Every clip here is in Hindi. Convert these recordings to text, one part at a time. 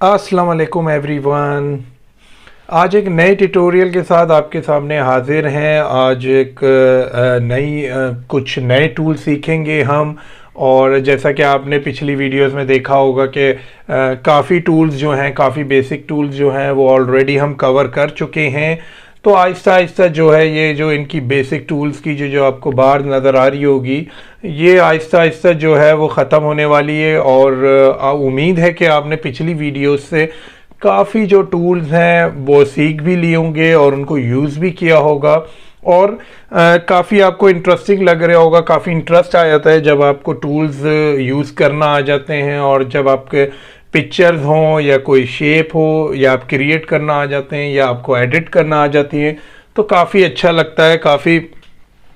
अस्सलाम वालेकुम एवरीवन। आज एक नए ट्यूटोरियल के साथ आपके सामने हाजिर हैं। आज एक कुछ नए टूल सीखेंगे हम। और जैसा कि आपने पिछली वीडियोस में देखा होगा कि काफ़ी टूल्स जो हैं, काफ़ी बेसिक टूल्स जो हैं वो ऑलरेडी हम कवर कर चुके हैं। तो आहिस्ता आहिस्ता जो है ये जो इनकी बेसिक टूल्स की जो आपको बाहर नज़र आ रही होगी, ये आहिस्ता आहिस्ता जो है वो ख़त्म होने वाली है। और उम्मीद है कि आपने पिछली वीडियोस से काफ़ी जो टूल्स हैं वो सीख भी लिए होंगे और उनको यूज़ भी किया होगा। और काफ़ी आपको इंटरेस्टिंग लग रहा होगा, काफ़ी इंटरेस्ट आ जाता है जब आपको टूल्स यूज़ करना आ जाते हैं। और जब आपके पिक्चर्स हों या कोई शेप हो या आप क्रिएट करना आ जाते हैं या आपको एडिट करना आ जाती हैं, तो काफ़ी अच्छा लगता है, काफ़ी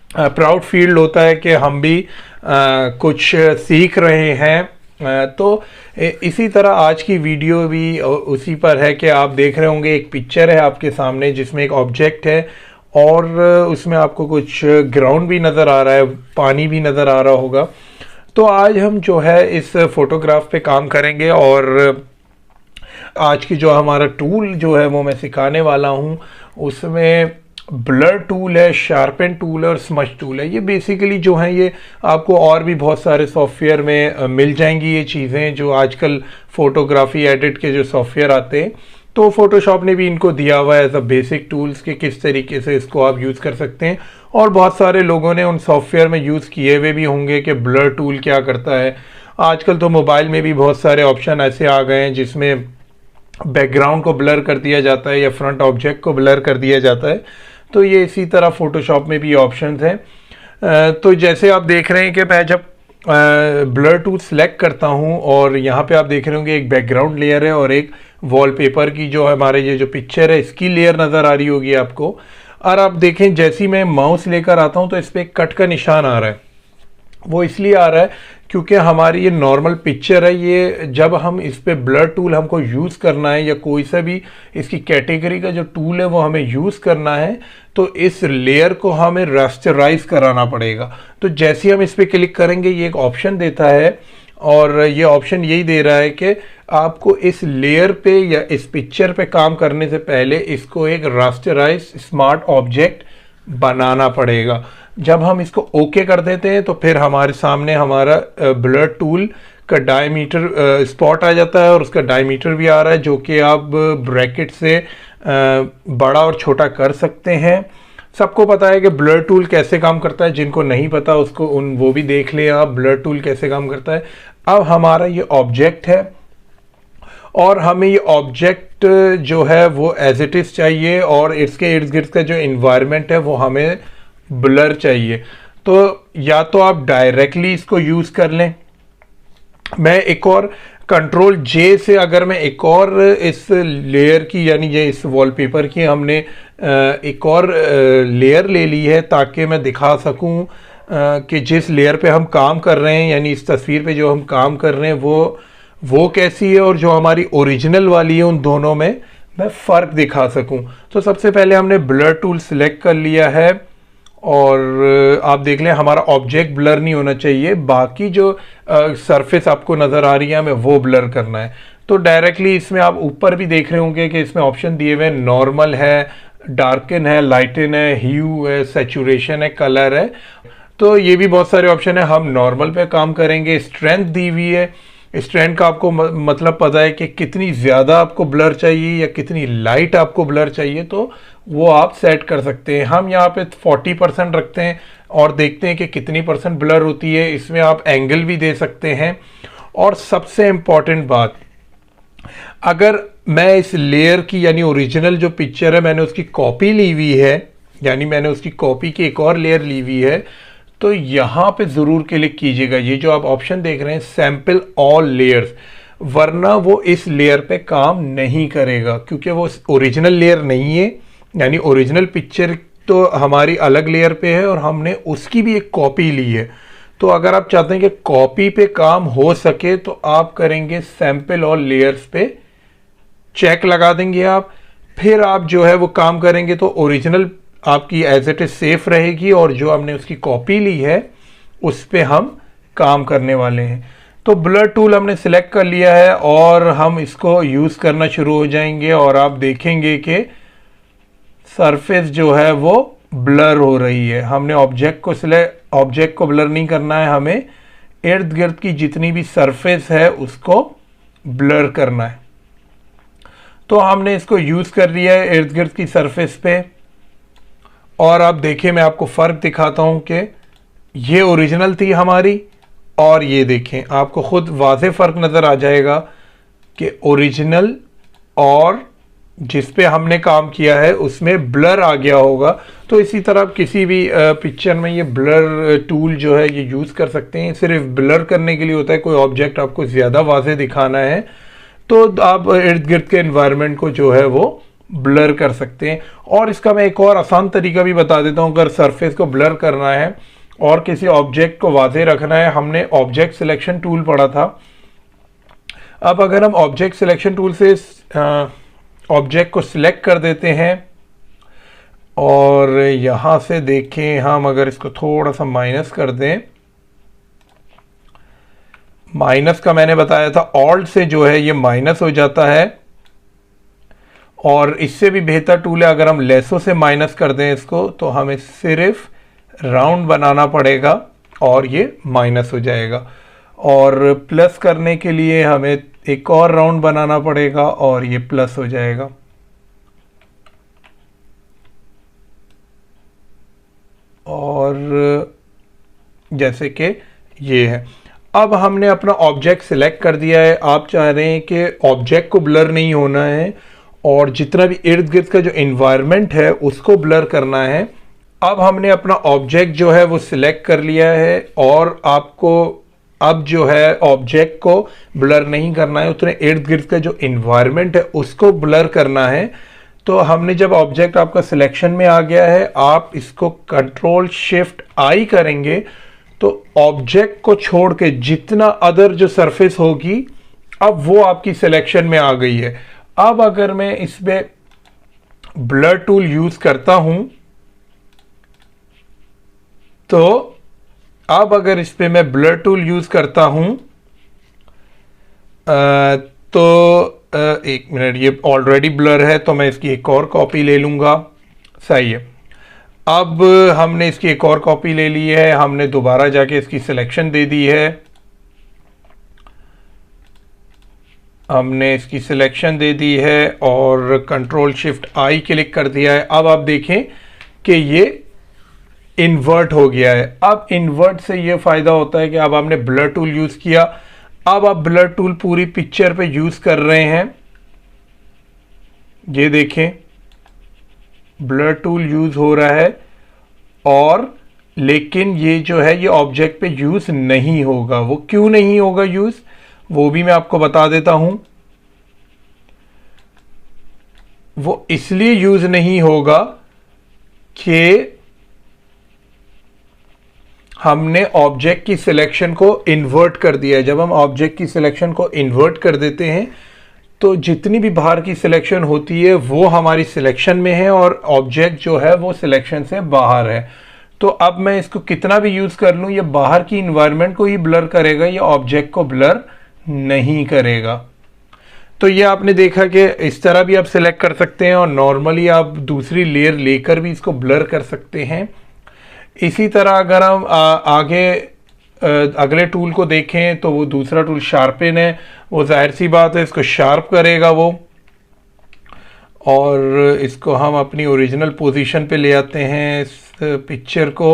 प्राउड फील होता है कि हम भी कुछ सीख रहे हैं। तो इसी तरह आज की वीडियो भी उसी पर है कि आप देख रहे होंगे एक पिक्चर है आपके सामने जिसमें एक ऑब्जेक्ट है और उसमें आपको कुछ ग्राउंड भी नज़र आ रहा है, पानी भी नज़र आ रहा होगा। तो आज हम जो है इस फोटोग्राफ पे काम करेंगे और आज की जो हमारा टूल जो है वो मैं सिखाने वाला हूँ, उसमें ब्लर टूल है, शार्पन टूल है और स्मच टूल है। ये बेसिकली जो है ये आपको और भी बहुत सारे सॉफ्टवेयर में मिल जाएंगी ये चीज़ें जो आजकल फ़ोटोग्राफी एडिट के जो सॉफ्टवेयर आते हैं। तो फोटोशॉप ने भी इनको दिया हुआ है एज अ बेसिक टूल्स के किस तरीके से इसको आप यूज़ कर सकते हैं। और बहुत सारे लोगों ने उन सॉफ्टवेयर में यूज़ किए हुए भी होंगे कि ब्लर टूल क्या करता है। आजकल तो मोबाइल में भी बहुत सारे ऑप्शन ऐसे आ गए हैं जिसमें बैकग्राउंड को ब्लर कर दिया जाता है या फ्रंट ऑब्जेक्ट को ब्लर कर दिया जाता है। तो ये इसी तरह फोटोशॉप में भी ऑप्शंस हैं। तो जैसे आप देख रहे हैं कि मैं जब ब्लर टूल सेलेक्ट करता हूं और यहाँ पे आप देख रहे होंगे एक बैकग्राउंड लेयर है और एक वॉलपेपर की जो हमारे ये जो पिक्चर है इसकी लेयर नज़र आ रही होगी आपको। और आप देखें जैसे ही मैं माउस लेकर आता हूं तो इस पर एक कट का निशान आ रहा है। वो इसलिए आ रहा है क्योंकि हमारी ये नॉर्मल पिक्चर है, ये जब हम इस पे ब्लर टूल हमको यूज़ करना है या कोई सा भी इसकी कैटेगरी का जो टूल है वो हमें यूज़ करना है, तो इस लेयर को हमें रास्टराइज कराना पड़ेगा। तो जैसे हम इस पर क्लिक करेंगे ये एक ऑप्शन देता है और ये ऑप्शन यही दे रहा है कि आपको इस लेयर पे या इस पिक्चर पे काम करने से पहले इसको एक रास्टराइज स्मार्ट ऑब्जेक्ट बनाना पड़ेगा। जब हम इसको ओके कर देते हैं तो फिर हमारे सामने हमारा ब्लर टूल का डायमीटर स्पॉट आ जाता है और उसका डायमीटर भी आ रहा है जो कि आप ब्रैकेट से बड़ा और छोटा कर सकते हैं। सबको पता है कि ब्लर टूल कैसे काम करता है, जिनको नहीं पता उसको वो भी देख लें आप ब्लर टूल कैसे काम करता है। अब हमारा ये ऑब्जेक्ट है और हमें ये ऑब्जेक्ट जो है वो एज इट इज़ चाहिए और इसके इर्द गिर्द का जो इन्वायरमेंट है वो हमें ब्लर चाहिए। तो या तो आप डायरेक्टली इसको यूज़ कर लें, मैं एक और कंट्रोल जे से अगर मैं एक और इस लेयर की यानी ये इस वॉलपेपर की हमने एक और लेयर ले ली है ताकि मैं दिखा सकूं कि जिस लेयर पे हम काम कर रहे हैं यानी इस तस्वीर पे जो हम काम कर रहे हैं वो कैसी है और जो हमारी ओरिजिनल वाली है उन दोनों में मैं फ़र्क दिखा सकूं। तो सबसे पहले हमने ब्लर टूल सिलेक्ट कर लिया है और आप देख लें हमारा ऑब्जेक्ट ब्लर नहीं होना चाहिए, बाकी जो सरफेस आपको नज़र आ रही है हमें वो ब्लर करना है। तो डायरेक्टली इसमें आप ऊपर भी देख रहे होंगे कि इसमें ऑप्शन दिए हुए हैं, नॉर्मल है, डार्कन है, लाइटन है, ह्यू है, सैचुरेशन है, कलर है। तो ये भी बहुत सारे ऑप्शन है। हम नॉर्मल पे काम करेंगे। स्ट्रेंथ दी हुई है, स्ट्रेंथ का आपको मतलब पता है कि कितनी ज़्यादा आपको ब्लर चाहिए या कितनी लाइट आपको ब्लर चाहिए, तो वो आप सेट कर सकते हैं। हम यहाँ पे 40% रखते हैं और देखते हैं कि कितनी परसेंट ब्लर होती है। इसमें आप एंगल भी दे सकते हैं। और सबसे इम्पॉर्टेंट बात, अगर मैं इस लेयर की यानी ओरिजिनल जो पिक्चर है मैंने उसकी कॉपी ली हुई है, यानी मैंने उसकी कॉपी की एक और लेयर ली हुई है, तो यहाँ पे ज़रूर क्लिक कीजिएगा। ये जो आप ऑप्शन देख रहे हैं सैम्पल ऑल लेयर्स, वरना वो इस लेयर पे काम नहीं करेगा क्योंकि वो ओरिजिनल लेयर नहीं है। यानी ओरिजिनल पिक्चर तो हमारी अलग लेयर पे है और हमने उसकी भी एक कॉपी ली है। तो अगर आप चाहते हैं कि कॉपी पे काम हो सके तो आप करेंगे सैम्पल ऑल लेयर्स पे चेक लगा देंगे आप, फिर आप जो है वो काम करेंगे तो ओरिजिनल आपकी एज इट इज सेफ रहेगी और जो हमने उसकी कॉपी ली है उस पे हम काम करने वाले हैं। तो ब्लर टूल हमने सिलेक्ट कर लिया है और हम इसको यूज़ करना शुरू हो जाएंगे और आप देखेंगे कि सरफेस जो है वो ब्लर हो रही है। हमने ऑब्जेक्ट को ब्लर नहीं करना है, हमें इर्द गिर्द की जितनी भी सरफेस है उसको ब्लर करना है। तो हमने इसको यूज़ कर लिया है इर्द गिर्द की सरफेस पे और अब देखिए मैं आपको फ़र्क दिखाता हूँ कि ये ओरिजिनल थी हमारी और ये देखें, आपको खुद वाज़े फ़र्क नज़र आ जाएगा कि ओरिजिनल और जिस पे हमने काम किया है उसमें ब्लर आ गया होगा। तो इसी तरह किसी भी पिक्चर में ये ब्लर टूल जो है ये यूज़ कर सकते हैं। सिर्फ ब्लर करने के लिए होता है, कोई ऑब्जेक्ट आपको ज़्यादा वाज़े दिखाना है तो आप इर्द गिर्द के एनवायरनमेंट को जो है वो ब्लर कर सकते हैं। और इसका मैं एक और आसान तरीका भी बता देता हूँ। अगर सरफेस को ब्लर करना है और किसी ऑब्जेक्ट को वाज़े रखना है, हमने ऑब्जेक्ट सिलेक्शन टूल पढ़ा था। अब अगर हम ऑब्जेक्ट सिलेक्शन टूल से ऑब्जेक्ट को सिलेक्ट कर देते हैं और यहाँ से देखें, हम अगर इसको थोड़ा सा माइनस कर दें, माइनस का मैंने बताया था ऑल्ट से जो है ये माइनस हो जाता है। और इससे भी बेहतर टूल है, अगर हम लेसो से माइनस कर दें इसको तो हमें सिर्फ राउंड बनाना पड़ेगा और ये माइनस हो जाएगा। और प्लस करने के लिए हमें एक और राउंड बनाना पड़ेगा और ये प्लस हो जाएगा। और जैसे कि ये है। अब हमने अपना ऑब्जेक्ट सिलेक्ट कर दिया है। आप चाह रहे हैं कि ऑब्जेक्ट को ब्लर नहीं होना है और जितना भी इर्द गिर्द का जो एनवायरनमेंट है उसको ब्लर करना है। अब हमने अपना ऑब्जेक्ट जो है वो सिलेक्ट कर लिया है और आपको अब जो है ऑब्जेक्ट को ब्लर नहीं करना है, उतने इर्द गिर्द का जो एनवायरनमेंट है उसको ब्लर करना है। तो हमने जब ऑब्जेक्ट आपका सिलेक्शन में आ गया है, आप इसको कंट्रोल शिफ्ट आई करेंगे तो ऑब्जेक्ट को छोड़ के जितना अदर जो सरफेस होगी अब वो आपकी सिलेक्शन में आ गई है। अब अगर मैं इसमें ब्लर टूल यूज करता हूं तो अब अगर इस पे मैं ब्लर टूल यूज करता हूं तो एक मिनट, ये ऑलरेडी ब्लर है तो मैं इसकी एक और कॉपी ले लूंगा। सही है। अब हमने इसकी एक और कॉपी ले ली है, हमने दोबारा जाके इसकी सिलेक्शन दे दी है, हमने इसकी सिलेक्शन दे दी है और कंट्रोल शिफ्ट आई क्लिक कर दिया है। अब आप देखें कि ये इन्वर्ट हो गया है। अब इन्वर्ट से ये फ़ायदा होता है कि अब आपने ब्लर टूल यूज़ किया, अब आप ब्लर टूल पूरी पिक्चर पे यूज़ कर रहे हैं। ये देखें ब्लर टूल यूज़ हो रहा है और लेकिन ये जो है ये ऑब्जेक्ट पे यूज़ नहीं होगा। वो क्यों नहीं होगा यूज़, वो भी मैं आपको बता देता हूं। वो इसलिए यूज़ नहीं होगा कि हमने ऑब्जेक्ट की सिलेक्शन को इन्वर्ट कर दिया है। जब हम ऑब्जेक्ट की सिलेक्शन को इन्वर्ट कर देते हैं तो जितनी भी बाहर की सिलेक्शन होती है वो हमारी सिलेक्शन में है और ऑब्जेक्ट जो है वो सिलेक्शन से बाहर है। तो अब मैं इसको कितना भी यूज़ कर लूँ, ये बाहर की इन्वायरमेंट को ही ब्लर करेगा, ये ऑब्जेक्ट को ब्लर नहीं करेगा। तो ये आपने देखा कि इस तरह भी आप सिलेक्ट कर सकते हैं और नॉर्मली आप दूसरी लेयर लेकर भी इसको ब्लर कर सकते हैं। इसी तरह अगर हम आगे अगले टूल को देखें तो वो दूसरा टूल शार्पन है। वो जाहिर सी बात है इसको शार्प करेगा वो, और इसको हम अपनी ओरिजिनल पोजीशन पे ले आते हैं इस पिक्चर को,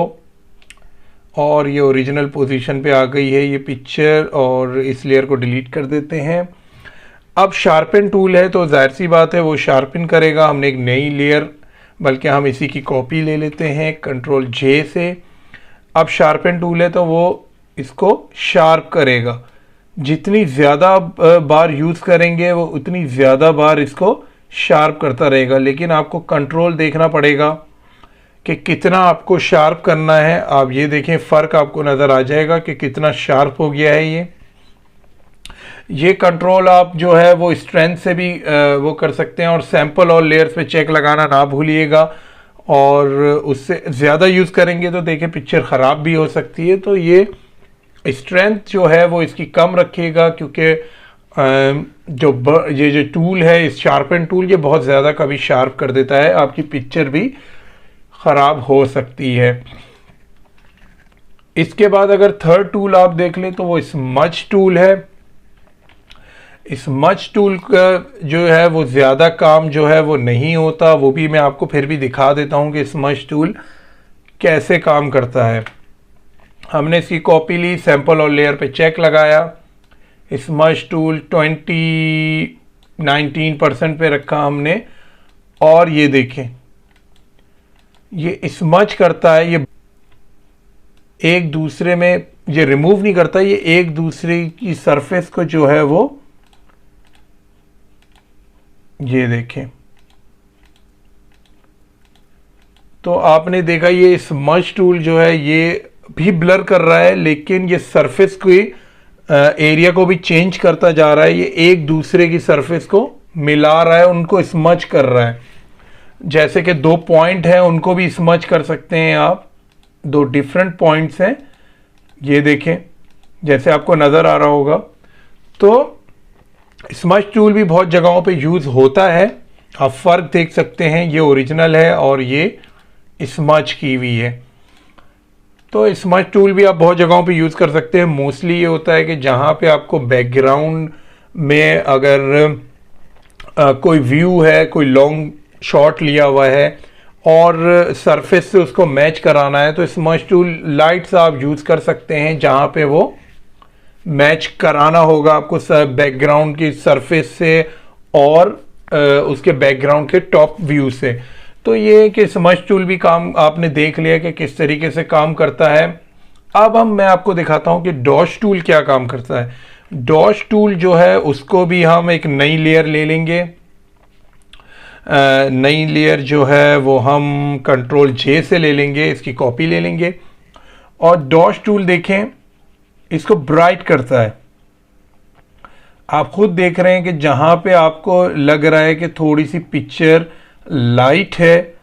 और ये ओरिजिनल पोजीशन पे आ गई है ये पिक्चर, और इस लेयर को डिलीट कर देते हैं। अब शार्पन टूल है तो जाहिर सी बात है वो शार्पन करेगा। हमने एक नई लेयर, बल्कि हम इसी की कॉपी ले लेते हैं कंट्रोल जे से। अब शार्पन टूल है तो वो इसको शार्प करेगा। जितनी ज़्यादा बार यूज़ करेंगे वो उतनी ज़्यादा बार इसको शार्प करता रहेगा, लेकिन आपको कंट्रोल देखना पड़ेगा कि कितना आपको शार्प करना है। आप ये देखें फ़र्क आपको नज़र आ जाएगा कि कितना शार्प हो गया है ये कंट्रोल आप जो है वो स्ट्रेंथ से भी वो कर सकते हैं, और सैंपल और लेयर्स पे चेक लगाना ना भूलिएगा। और उससे ज़्यादा यूज़ करेंगे तो देखिए पिक्चर ख़राब भी हो सकती है। तो ये स्ट्रेंथ जो है वो इसकी कम रखिएगा, क्योंकि ये जो टूल है, इस शार्पन टूल, ये बहुत ज़्यादा कभी शार्प कर देता है, आपकी पिक्चर भी ख़राब हो सकती है। इसके बाद अगर थर्ड टूल आप देख लें तो वो स्मज टूल है। स्मज टूल का जो है वो ज़्यादा काम जो है वो नहीं होता, वो भी मैं आपको फिर भी दिखा देता हूँ कि स्मज टूल कैसे काम करता है। हमने इसकी कॉपी ली, सैंपल और लेयर पे चेक लगाया, स्मज टूल 19% पे रखा हमने, और ये देखें ये स्मज करता है, ये एक दूसरे में, ये रिमूव नहीं करता, ये एक दूसरे की सरफेस को जो है वो, ये देखें, तो आपने देखा ये स्मज टूल जो है ये भी ब्लर कर रहा है, लेकिन ये सरफेस की एरिया को भी चेंज करता जा रहा है, ये एक दूसरे की सरफेस को मिला रहा है, उनको स्मज कर रहा है। जैसे कि 2 पॉइंट हैं, उनको भी स्मज कर सकते हैं आप, 2 डिफरेंट पॉइंट्स हैं, ये देखें जैसे आपको नज़र आ रहा होगा। तो स्मज टूल भी बहुत जगहों पे यूज़ होता है, आप फ़र्क देख सकते हैं, ये ओरिजिनल है और ये स्मज की हुई है। तो स्मज टूल भी आप बहुत जगहों पे यूज़ कर सकते हैं। मोस्टली ये होता है कि जहाँ पे आपको बैकग्राउंड में अगर कोई व्यू है, कोई लॉन्ग शॉट लिया हुआ है और सरफेस से उसको मैच कराना है, तो स्मज टूल लाइट्स आप यूज़ कर सकते हैं जहाँ पे वो मैच कराना होगा आपको बैकग्राउंड की सरफेस से और उसके बैकग्राउंड के टॉप व्यू से। तो ये कि स्मज टूल भी काम आपने देख लिया कि किस तरीके से काम करता है। अब मैं आपको दिखाता हूँ कि डॉश टूल क्या काम करता है। डॉश टूल जो है उसको भी हम एक नई लेयर ले लेंगे। नई लेयर जो है वो हम कंट्रोल जे से ले लेंगे, इसकी कॉपी ले लेंगे, और डॉश टूल देखें इसको ब्राइट करता है। आप खुद देख रहे हैं कि जहाँ पे आपको लग रहा है कि थोड़ी सी पिक्चर लाइट है,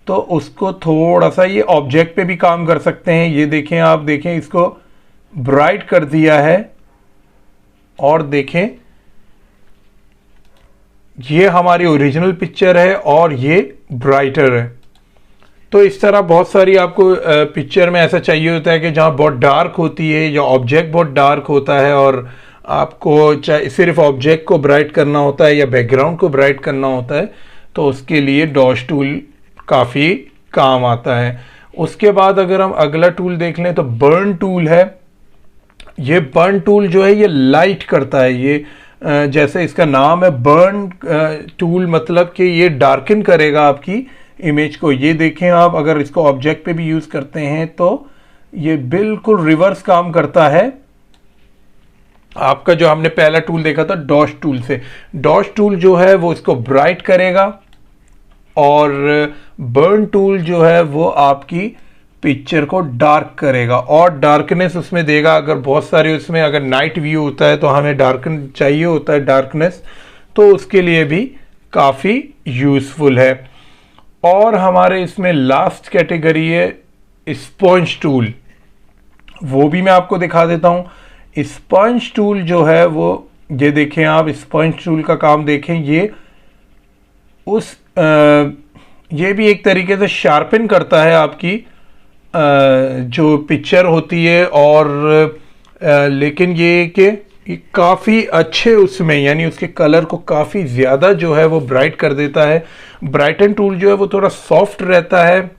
तो उसको थोड़ा सा ये ऑब्जेक्ट पे भी काम कर सकते हैं। ये देखें, आप देखें इसको ब्राइट कर दिया है, और देखें ये हमारी ओरिजिनल पिक्चर है और ये ब्राइटर है। तो इस तरह बहुत सारी आपको पिक्चर में ऐसा चाहिए होता है कि जहाँ बहुत डार्क होती है या ऑब्जेक्ट बहुत डार्क होता है और आपको चाहे सिर्फ ऑब्जेक्ट को ब्राइट करना होता है या बैकग्राउंड को ब्राइट करना होता है, तो उसके लिए डॉश टूल काफ़ी काम आता है। उसके बाद अगर हम अगला टूल देख लें तो बर्न टूल है। ये बर्न टूल जो है ये लाइट करता है, ये जैसे इसका नाम है बर्न टूल, मतलब कि ये डार्कन करेगा आपकी इमेज को। ये देखें आप, अगर इसको ऑब्जेक्ट पे भी यूज़ करते हैं तो ये बिल्कुल रिवर्स काम करता है आपका जो हमने पहला टूल देखा था डॉश टूल से। डॉश टूल जो है वो इसको ब्राइट करेगा, और बर्न टूल जो है वो आपकी पिक्चर को डार्क करेगा और डार्कनेस उसमें देगा। अगर बहुत सारे उसमें अगर नाइट व्यू होता है तो हमें डार्कन चाहिए होता है डार्कनेस, तो उसके लिए भी काफ़ी यूज़फुल है। और हमारे इसमें लास्ट कैटेगरी है स्पंज टूल, वो भी मैं आपको दिखा देता हूँ। स्पंज टूल जो है वो, ये देखें आप, स्पंज टूल का काम देखें, ये ये भी एक तरीके से शार्पन करता है आपकी जो पिक्चर होती है, और लेकिन ये कि काफ़ी अच्छे उसमें, यानी उसके कलर को काफ़ी ज़्यादा जो है वो ब्राइट कर देता है। ब्राइटन टूल जो है वो थोड़ा सॉफ्ट रहता है,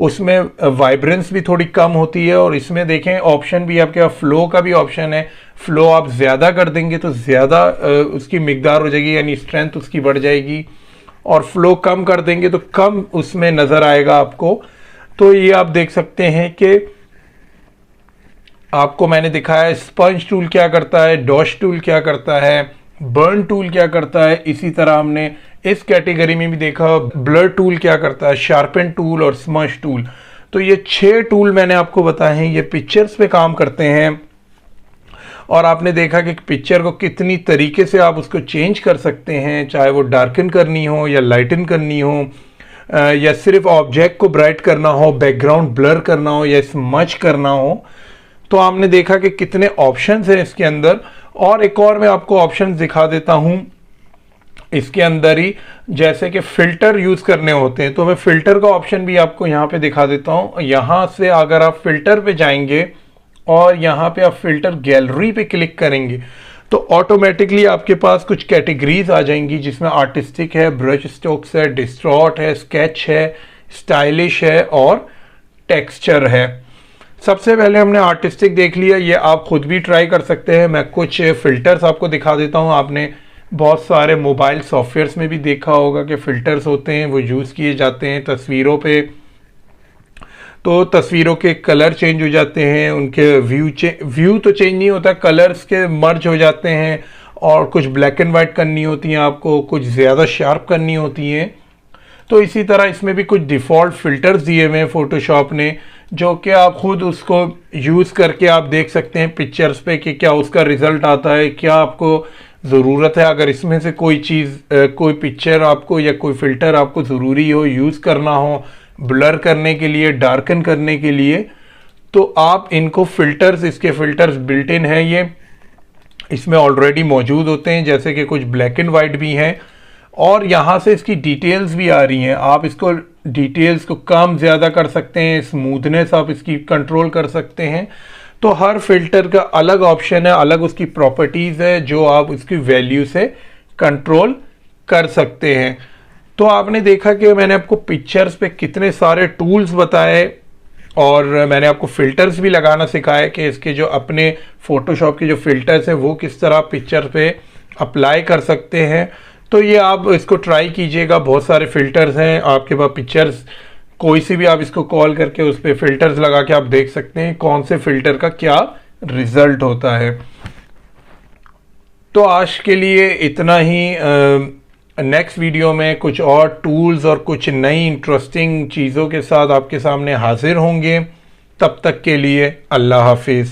उसमें वाइब्रेंस भी थोड़ी कम होती है, और इसमें देखें ऑप्शन भी आपके पास फ्लो का भी ऑप्शन है। फ्लो आप ज़्यादा कर देंगे तो ज़्यादा उसकी मिकदार हो जाएगी, यानी स्ट्रेंथ उसकी बढ़ जाएगी, और फ्लो कम कर देंगे तो कम उसमें नज़र आएगा आपको। तो ये आप देख सकते हैं कि आपको मैंने दिखाया स्पंज टूल क्या करता है, डॉश टूल क्या करता है, बर्न टूल क्या करता है। इसी तरह हमने इस कैटेगरी में भी देखा ब्लर टूल क्या करता है, शार्पन टूल और स्मज टूल। तो ये 6 टूल मैंने आपको बताए हैं, ये पिक्चर्स पे काम करते हैं, और आपने देखा कि पिक्चर को कितनी तरीके से आप उसको चेंज कर सकते हैं, चाहे वो डार्कन करनी हो या लाइटन करनी हो, या सिर्फ ऑब्जेक्ट को ब्राइट करना हो, बैकग्राउंड ब्लर करना हो या स्मज करना हो। तो आपने देखा कि कितने ऑप्शंस हैं इसके अंदर। और एक और मैं आपको ऑप्शंस दिखा देता हूं इसके अंदर ही, जैसे कि फ़िल्टर यूज़ करने होते हैं, तो मैं फ़िल्टर का ऑप्शन भी आपको यहाँ पे दिखा देता हूँ। यहाँ से अगर आप फ़िल्टर पे जाएंगे और यहाँ पे आप फ़िल्टर गैलरी पे क्लिक करेंगे तो ऑटोमेटिकली आपके पास कुछ कैटेगरीज आ जाएंगी, जिसमें आर्टिस्टिक है, ब्रश स्ट्रोक्स है, डिस्ट्रॉट है, स्केच है, स्टाइलिश है और टेक्सचर है। सबसे पहले हमने आर्टिस्टिक देख लिया, ये आप खुद भी ट्राई कर सकते हैं। मैं कुछ फ़िल्टर्स आपको दिखा देता हूँ। आपने बहुत सारे मोबाइल सॉफ्टवेयर्स में भी देखा होगा कि फ़िल्टर्स होते हैं, वो यूज़ किए जाते हैं तस्वीरों पे। तो तस्वीरों के कलर चेंज हो जाते हैं, उनके व्यू तो चेंज नहीं होता, कलर्स के मर्ज हो जाते हैं, और कुछ ब्लैक एंड वाइट करनी होती हैं आपको, कुछ ज़्यादा शार्प करनी होती हैं। तो इसी तरह इसमें भी कुछ डिफ़ॉल्ट फ़िल्टर्स दिए हुए हैं फ़ोटोशॉप ने, जो कि आप खुद उसको यूज़ करके आप देख सकते हैं पिक्चर्स पे कि क्या उसका रिज़ल्ट आता है, क्या आपको ज़रूरत है। अगर इसमें से कोई चीज़, कोई पिक्चर आपको या कोई फ़िल्टर आपको ज़रूरी हो यूज़ करना हो, ब्लर करने के लिए, डार्कन करने के लिए, तो आप इनको फ़िल्टर्स, इसके फ़िल्टर्स बिल्ट इन हैं, ये इसमें ऑलरेडी मौजूद होते हैं, जैसे कि कुछ ब्लैक एंड वाइट भी हैं। और यहाँ से इसकी डिटेल्स भी आ रही हैं, आप इसको डिटेल्स को कम ज़्यादा कर सकते हैं, स्मूथनेस आप इसकी कंट्रोल कर सकते हैं। तो हर फिल्टर का अलग ऑप्शन है, अलग उसकी प्रॉपर्टीज़ है, जो आप उसकी वैल्यू से कंट्रोल कर सकते हैं। तो आपने देखा कि मैंने आपको पिक्चर्स पे कितने सारे टूल्स बताए, और मैंने आपको फ़िल्टर्स भी लगाना सिखाया कि इसके जो अपने फ़ोटोशॉप के जो फ़िल्टर्स हैं वो किस तरह पिक्चर पे अप्लाई कर सकते हैं। तो ये आप इसको ट्राई कीजिएगा, बहुत सारे फ़िल्टर्स हैं आपके पास, पिक्चर्स कोई सी भी आप इसको कॉल करके उस पर फ़िल्टर्स लगा के आप देख सकते हैं कौन से फ़िल्टर का क्या रिज़ल्ट होता है। तो आज के लिए इतना ही। नेक्स्ट वीडियो में कुछ और टूल्स और कुछ नई इंटरेस्टिंग चीज़ों के साथ आपके सामने हाजिर होंगे। तब तक के लिए अल्लाह हाफिज़।